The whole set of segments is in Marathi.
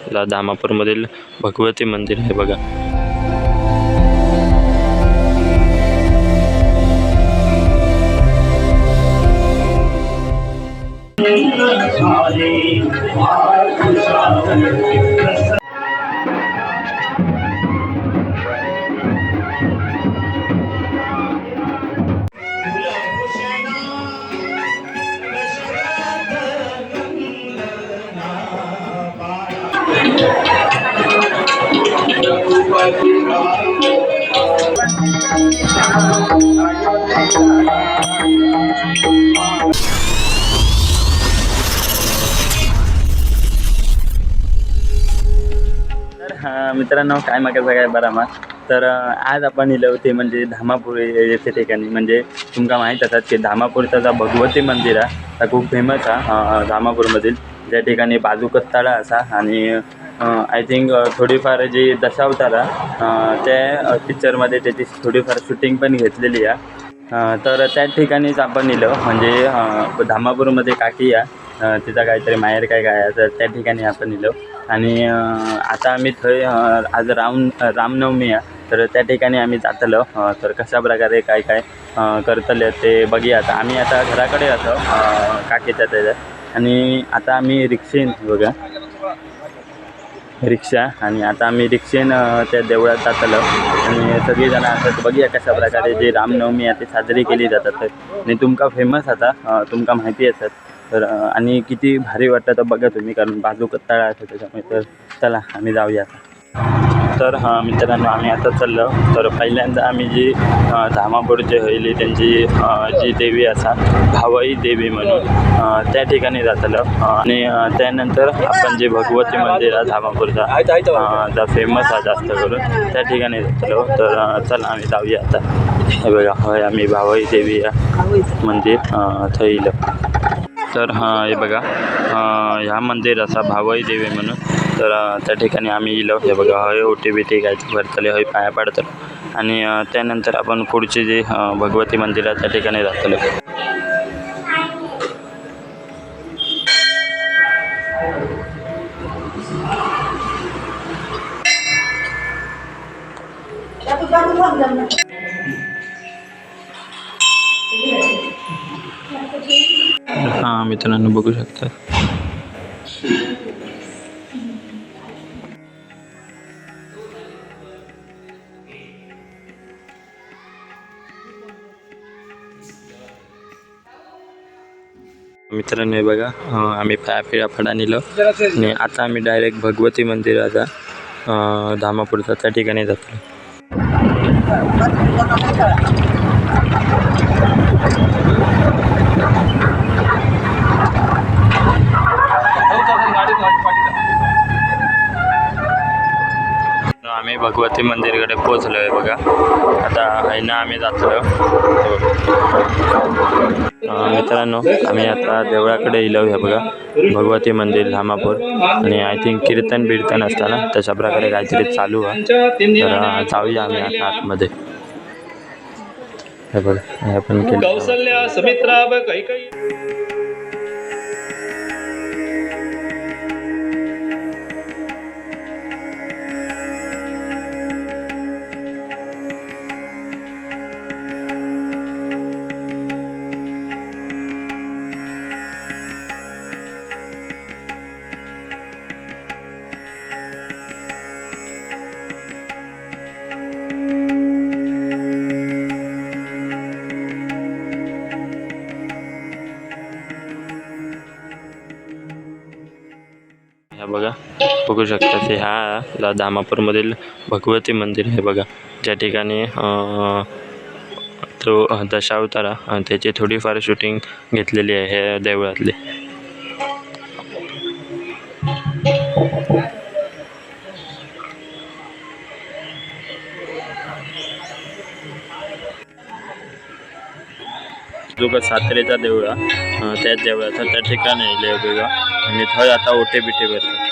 बघा धामापूरमधील भगवती मंदिर आहे बघा. मित्रांनो काय मागायचं काय बरा मा तर आज आपण इलो ते म्हणजे धामापूर येथे ठिकाणी म्हणजे तुमका माहीत असतात की धामापूरचा जो भगवती मंदिर आहे खूप फेमस आहे धामापूरमधील ज्या ठिकाणी बाजूकत्ताळा असा आणि आय थिंक थोडीफार जी दशावतारा त्या पिक्चरमध्ये त्याची थोडीफार शूटिंग पण घेतलेली आहे. तर त्या ठिकाणीच आपण इलो म्हणजे धामापूरमध्ये काकी आहे तिचा काहीतरी माहेर काय आहे तर त्या ठिकाणी आपण इलो आणि आता आम्ही थंय आज रामनवमी आहे तर त्या ठिकाणी आम्ही जातलो तर कशा प्रकारे काय काय करतले ते बघूया. आता आम्ही आता घराकडे येतो काकीच्या त्याच्यात आणि आता आम्ही रिक्षेन बघा रिक्षा आणि आता आम्ही रिक्षेन त्या देवळात जातलो आणि सगळीजण असतात बघूया कशा प्रकारे जी रामनवमी आहे ती साजरी केली जातात आणि तुमका फेमस आता तुमका माहिती असतात तर आणि किती भारी वाटतं तर बघा तुम्ही कारण बाजूकत्ताळा असं त्याच्यामुळे तर चला आम्ही जाऊया आता. तर मित्रांनो आम्ही आता चाललो तर पहिल्यांदा आम्ही जी धामापूरची हयली त्यांची जी देवी असा भावई देवी म्हणून त्या ठिकाणी जातलो आणि त्यानंतर आपण जे भगवती मंदिर आहे धामापूरचा जा फेमस आहे जास्त करून त्या ठिकाणी जातलो तर चला आम्ही जाऊया आता. हे बघा होय आम्ही भावई देवी या मंदिर थैल तर हे बघा ह्या मंदिर असा भावई देवी म्हणून तर त्या ठिकाणी आम्ही इलो. हे बघा हय ओटी बिटी काय भरतले हय पाया पाडतलो आणि त्यानंतर आपण पुढचे जे भगवती मंदिर आहे त्या ठिकाणी जातलो. मित्रांनो बघू शकता मित्रांनो हे बघा आम्ही पाया फडा नेलो आणि आता आम्ही डायरेक्ट भगवती मंदिराचा धामापूरचा त्या ठिकाणी जातो. आम्ही भगवती मंदिरकडे पोहोचलो आहे बघा. आता आहे आम्ही जातो मित्रांनो आम्ही आता देवळाकडे इलो आहे बघा भगवती मंदिर धामापूर आणि आय थिंक कीर्तन असताना तशा प्रकारे काहीतरी चालू आहे तर जाऊया आम्ही आता आतमध्ये. हे बघा आपण कौसल्या सुमित्रा व कैकेयी बघा बघू शकता ते ह्या धामापूरमधील भगवती मंदिर आहे बघा ज्या ठिकाणी तो दशावतारा त्याची थोडीफार शूटिंग घेतलेली आहे ह्या देवळातली. जो का सातारेचा देवळा त्याच देवळाचा त्या ठिकाणी येईल बघा आणि थंय आता ओटे बिटे भरतात.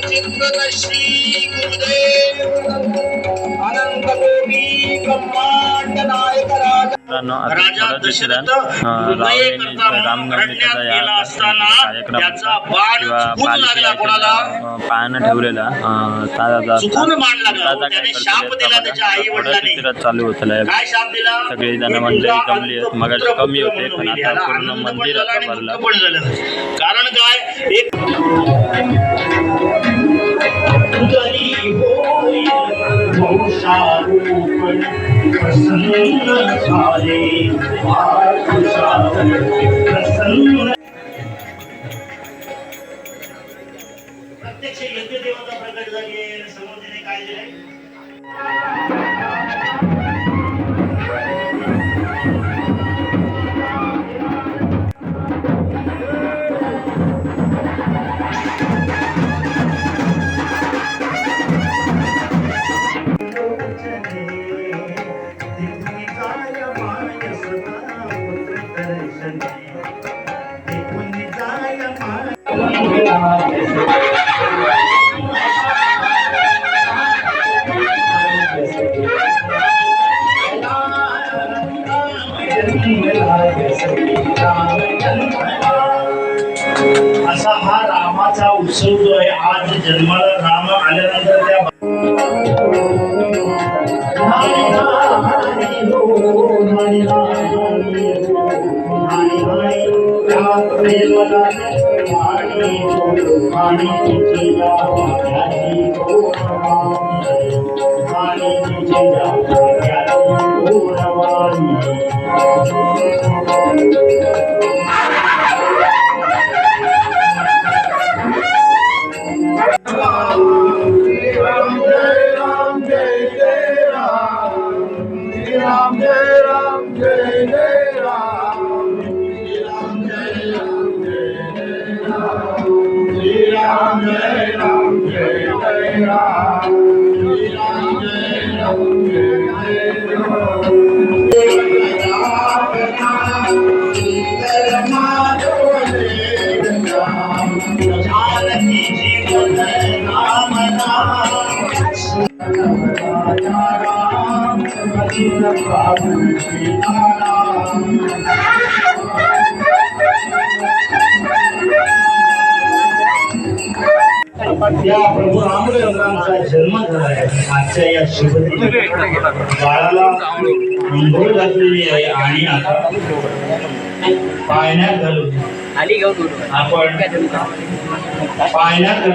चिंतन श्री गुरुदेव अनंत कोटी ब्रह्मांड नायक राजा मित्रांनो, आता राजा थोडं दशरथ दुसरं हृदय रावलेने करता रामनवमीचा रडण्यात या गेला असताना कार्यक्रम त्याचा बाण किंवा चुकून लागला कोणाला पायानं ठेवलेला ताजा चुकून बाण लागला ताजा त्याने काय शाप दिला त्याच्या आई थोडं वडिलांनी चित्रात चालू होतं काय शाप दिला सगळी जण मंडळी जमली आहेत मग कमी होते पण आता पूर्ण मंदिर आता भरलं पण झालं कारण काय एक उदरी होय वंशारूपण प्रसन्न झाले प्रसन्न प्रत्यक्ष यज्ञ देवता प्रकट झाली आहे समोर तिने काय दिलंय असा हा रामाचा उत्सव जो आहे आज जन्माला राम आल्यानंतर त्या या प्रभू रामचंद्रांचा जन्म झाला आहे आजच्या या शुभदिनी बाळाला अंघोळ घातलेली आहे आणि आता पाळण्यात घालून आपण पाळण्यात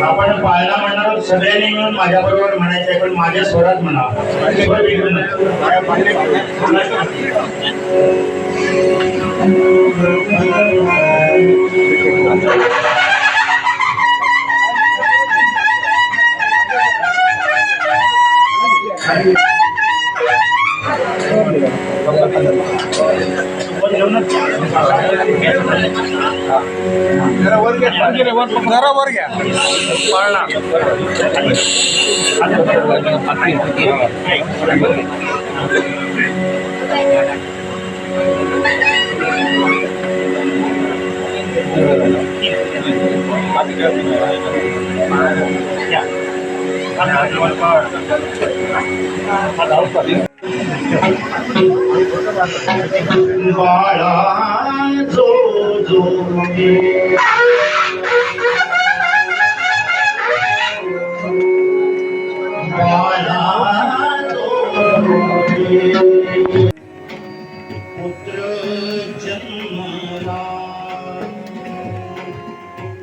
आपण पाळणा म्हणणार सगळ्यांनी मिळून माझ्या बरोबर म्हणायचं पण माझ्या स्वरात म्हणा घरावर घ्या बाळा जो जो बाळा पुत्र जन्मला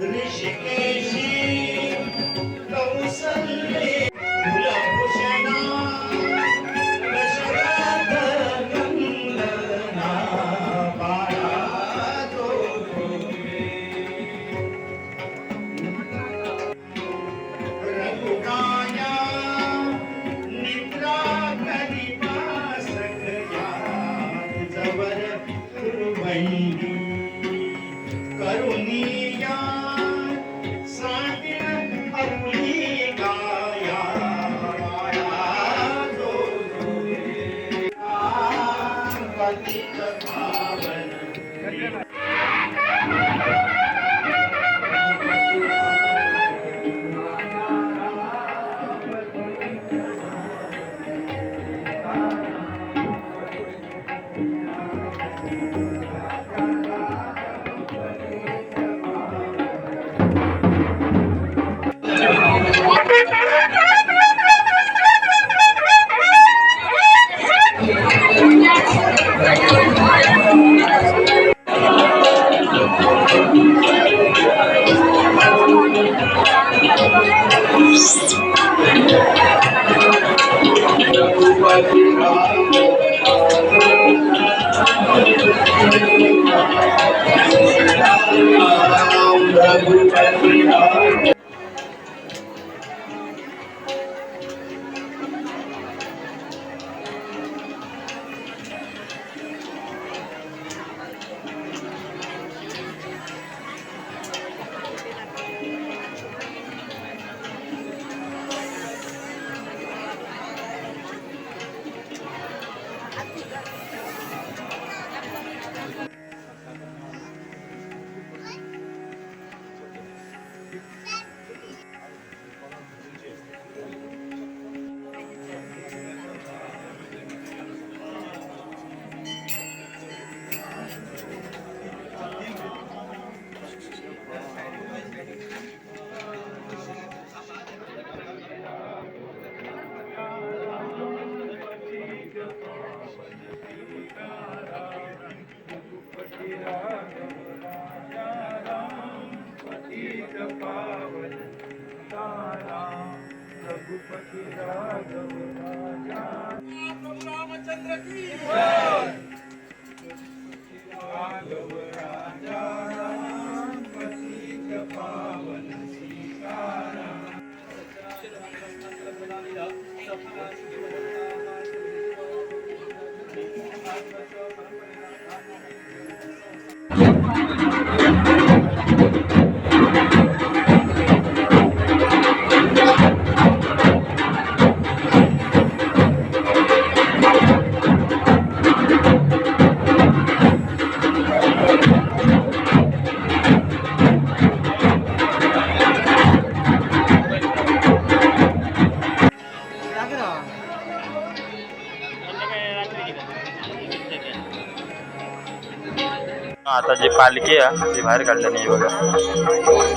ऋषिकेशी कौसल्ये कुलभूषणा दशरथ नंदना बाळा तो रघुनाया निद्रा करिता सखया तुझवर कुरुबंदी करुणिया साठीन आपली गाया बाळा जो पतित पावन आता जी पालखी आहे ती बाहेर काढली नाही बघा.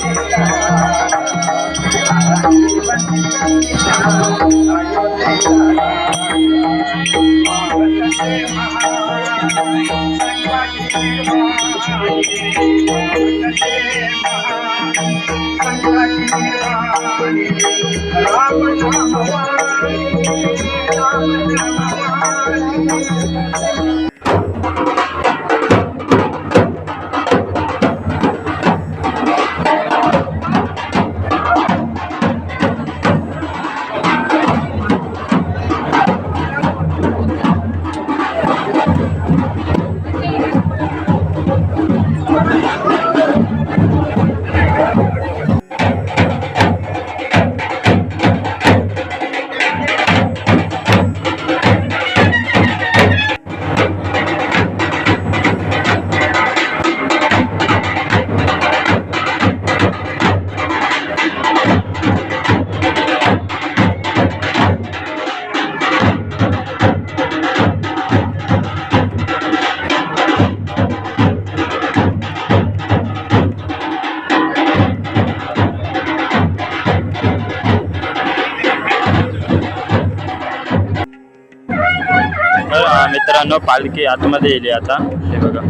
तर मित्रांनो पालखी आतमध्ये येली आता हे बघा.